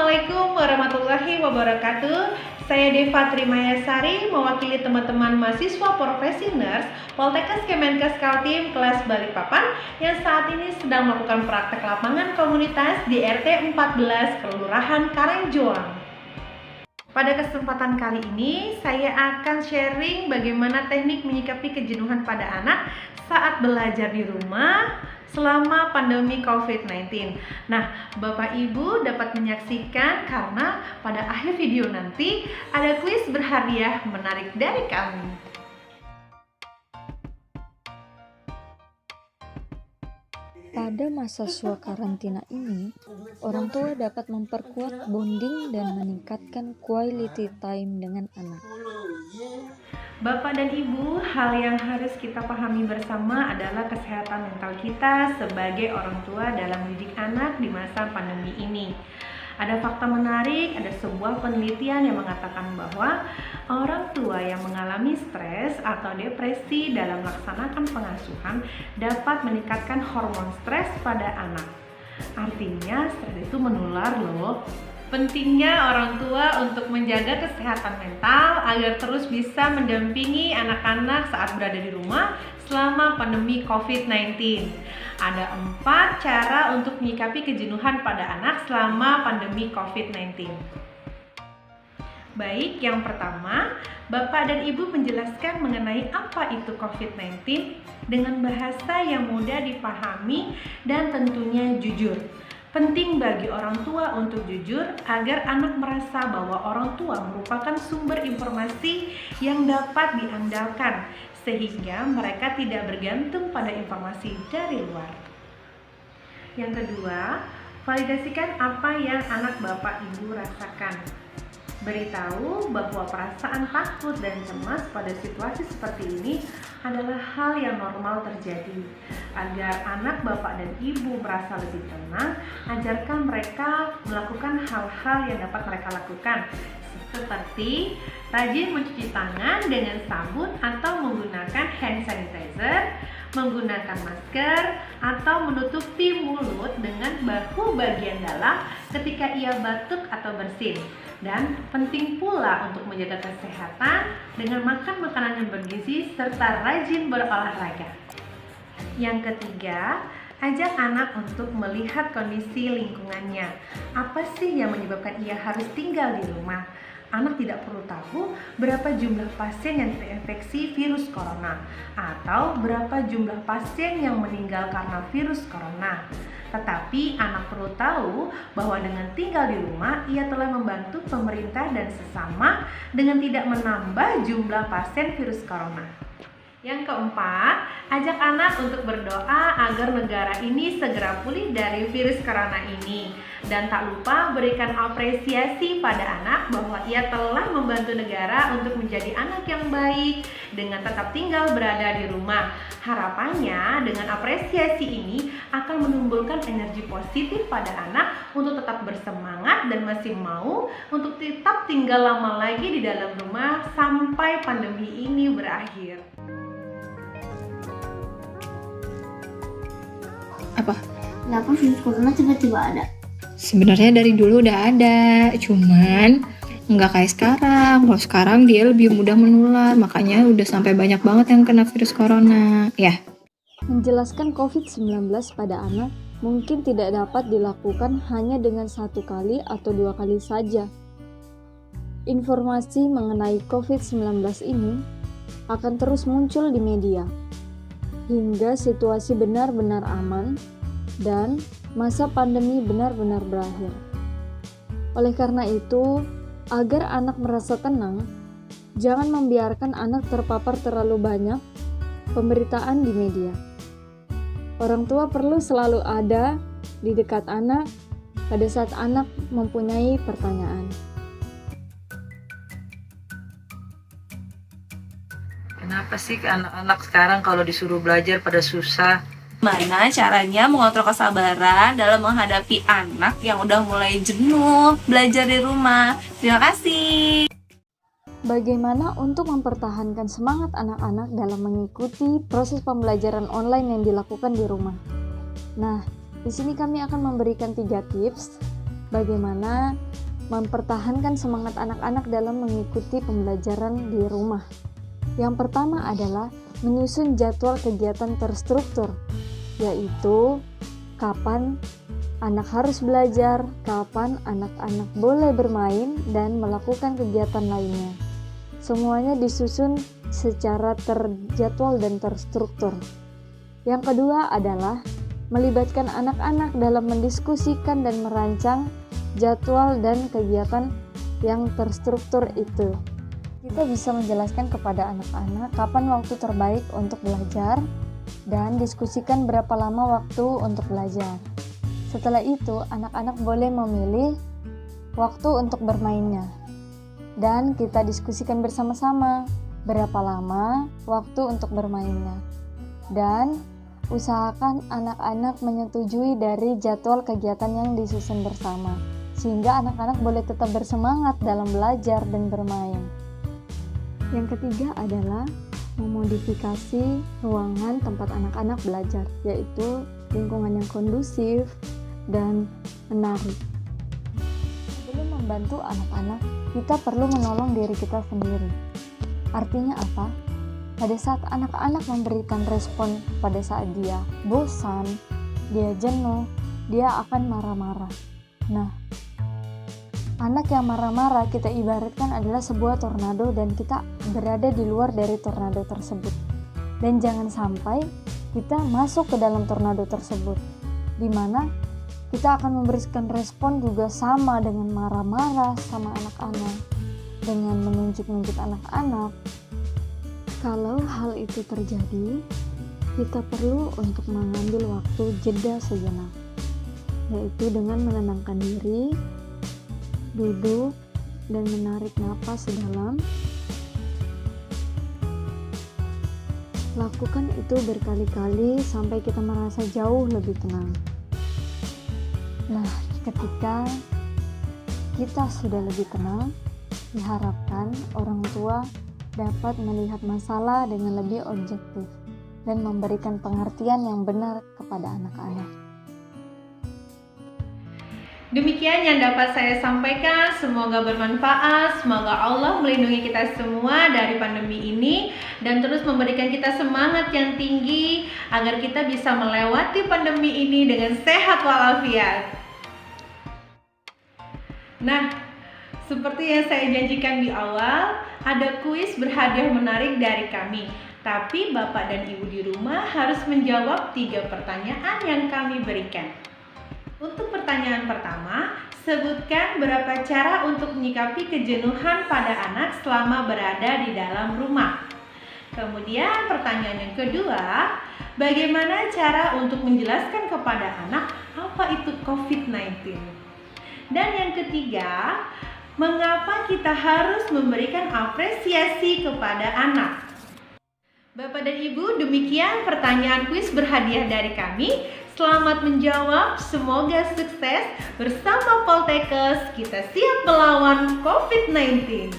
Assalamualaikum warahmatullahi wabarakatuh. Saya Deva Trimayasari, mewakili teman-teman mahasiswa Profesi Nurse Poltekkes Kemenkes Kaltim kelas Balikpapan yang saat ini sedang melakukan praktek lapangan komunitas di RT 14 Kelurahan Karangjoang. Pada kesempatan kali ini, saya akan sharing bagaimana teknik menyikapi kejenuhan pada anak saat belajar di rumah selama pandemi COVID-19. Nah, Bapak Ibu dapat menyaksikan karena pada akhir video nanti ada kuis berhadiah menarik dari kami. Pada masa swakarantina ini, orang tua dapat memperkuat bonding dan meningkatkan quality time dengan anak. Bapak dan Ibu, hal yang harus kita pahami bersama adalah kesehatan mental kita sebagai orang tua dalam mendidik anak di masa pandemi ini. Ada fakta menarik, ada sebuah penelitian yang mengatakan bahwa orang tua yang mengalami stres atau depresi dalam melaksanakan pengasuhan dapat meningkatkan hormon stres pada anak. Artinya stres itu menular loh. Pentingnya orang tua untuk menjaga kesehatan mental agar terus bisa mendampingi anak-anak saat berada di rumah selama pandemi COVID-19. Ada 4 cara untuk menyikapi kejenuhan pada anak selama pandemi COVID-19. Baik, yang pertama, Bapak dan Ibu menjelaskan mengenai apa itu COVID-19 dengan bahasa yang mudah dipahami dan tentunya jujur. Penting bagi orang tua untuk jujur agar anak merasa bahwa orang tua merupakan sumber informasi yang dapat diandalkan sehingga mereka tidak bergantung pada informasi dari luar. Yang kedua, validasikan apa yang anak Bapak Ibu rasakan. Beritahu bahwa perasaan takut dan cemas pada situasi seperti ini adalah hal yang normal terjadi. Agar anak Bapak dan Ibu merasa lebih tenang, ajarkan mereka melakukan hal-hal yang dapat mereka lakukan, seperti rajin mencuci tangan dengan sabun atau menggunakan hand sanitizer, menggunakan masker, atau menutupi mulut dengan bahu bagian dalam ketika ia batuk atau bersin. Dan penting pula untuk menjaga kesehatan dengan makan makanan yang bergizi serta rajin berolahraga. Yang ketiga, ajak anak untuk melihat kondisi lingkungannya. Apa sih yang menyebabkan ia harus tinggal di rumah? Anak tidak perlu tahu berapa jumlah pasien yang terinfeksi virus corona atau berapa jumlah pasien yang meninggal karena virus corona. Tetapi anak perlu tahu bahwa dengan tinggal di rumah, ia telah membantu pemerintah dan sesama dengan tidak menambah jumlah pasien virus corona. Yang keempat, ajak anak untuk berdoa agar negara ini segera pulih dari virus corona ini. Dan tak lupa berikan apresiasi pada anak bahwa ia telah membantu negara untuk menjadi anak yang baik dengan tetap tinggal berada di rumah. Harapannya dengan apresiasi ini akan menumbuhkan energi positif pada anak untuk tetap bersemangat dan masih mau untuk tetap tinggal lama lagi di dalam rumah sampai pandemi ini berakhir. Apa? Kenapa virus corona tiba-tiba ada? Sebenarnya dari dulu udah ada, cuman nggak kayak sekarang. Kalau sekarang dia lebih mudah menular, makanya udah sampai banyak banget yang kena virus corona. Ya. Menjelaskan COVID-19 pada anak mungkin tidak dapat dilakukan hanya dengan 1 kali atau 2 kali saja. Informasi mengenai COVID-19 ini akan terus muncul di media hingga situasi benar-benar aman dan masa pandemi benar-benar berakhir. Oleh karena itu, agar anak merasa tenang, jangan membiarkan anak terpapar terlalu banyak pemberitaan di media. Orang tua perlu selalu ada di dekat anak pada saat anak mempunyai pertanyaan. Kenapa sih anak-anak sekarang kalau disuruh belajar pada susah? Gimana caranya mengontrol kesabaran dalam menghadapi anak yang udah mulai jenuh belajar di rumah? Terima kasih. Bagaimana untuk mempertahankan semangat anak-anak dalam mengikuti proses pembelajaran online yang dilakukan di rumah? Nah, di sini kami akan memberikan 3 tips bagaimana mempertahankan semangat anak-anak dalam mengikuti pembelajaran di rumah. Yang pertama adalah menyusun jadwal kegiatan terstruktur, yaitu kapan anak harus belajar, kapan anak-anak boleh bermain dan melakukan kegiatan lainnya. Semuanya disusun secara terjadwal dan terstruktur. Yang kedua adalah melibatkan anak-anak dalam mendiskusikan dan merancang jadwal dan kegiatan yang terstruktur itu. Kita bisa menjelaskan kepada anak-anak kapan waktu terbaik untuk belajar dan diskusikan berapa lama waktu untuk belajar. Setelah itu, anak-anak boleh memilih waktu untuk bermainnya. Dan kita diskusikan bersama-sama berapa lama waktu untuk bermainnya. Dan usahakan anak-anak menyetujui dari jadwal kegiatan yang disusun bersama, sehingga anak-anak boleh tetap bersemangat dalam belajar dan bermain. Yang ketiga adalah memodifikasi ruangan tempat anak-anak belajar, yaitu lingkungan yang kondusif dan menarik. Sebelum membantu anak-anak, kita perlu menolong diri kita sendiri. Artinya apa? Pada saat anak-anak memberikan respon pada saat dia bosan, dia jenuh, dia akan marah-marah. Nah, anak yang marah-marah kita ibaratkan adalah sebuah tornado dan kita berada di luar dari tornado tersebut. Dan jangan sampai kita masuk ke dalam tornado tersebut, di mana kita akan memberikan respon juga sama dengan marah-marah sama anak-anak, dengan menunjuk-nunjuk anak-anak. Kalau hal itu terjadi, kita perlu untuk mengambil waktu jeda sejenak, yaitu dengan menenangkan diri, duduk, dan menarik napas dalam. Lakukan itu berkali-kali sampai kita merasa jauh lebih tenang. Nah, ketika kita sudah lebih tenang, diharapkan orang tua dapat melihat masalah dengan lebih objektif dan memberikan pengertian yang benar kepada anak-anak. Demikian yang dapat saya sampaikan, semoga bermanfaat, semoga Allah melindungi kita semua dari pandemi ini dan terus memberikan kita semangat yang tinggi agar kita bisa melewati pandemi ini dengan sehat walafiat. Nah, seperti yang saya janjikan di awal, ada kuis berhadiah menarik dari kami. Tapi Bapak dan Ibu di rumah harus menjawab 3 pertanyaan yang kami berikan. Untuk pertanyaan pertama, sebutkan berapa cara untuk menyikapi kejenuhan pada anak selama berada di dalam rumah. Kemudian pertanyaan yang kedua, bagaimana cara untuk menjelaskan kepada anak apa itu COVID-19? Dan yang ketiga, mengapa kita harus memberikan apresiasi kepada anak? Bapak dan Ibu, demikian pertanyaan kuis berhadiah dari kami. Selamat menjawab, semoga sukses. Bersama Poltekkes, kita siap melawan COVID-19.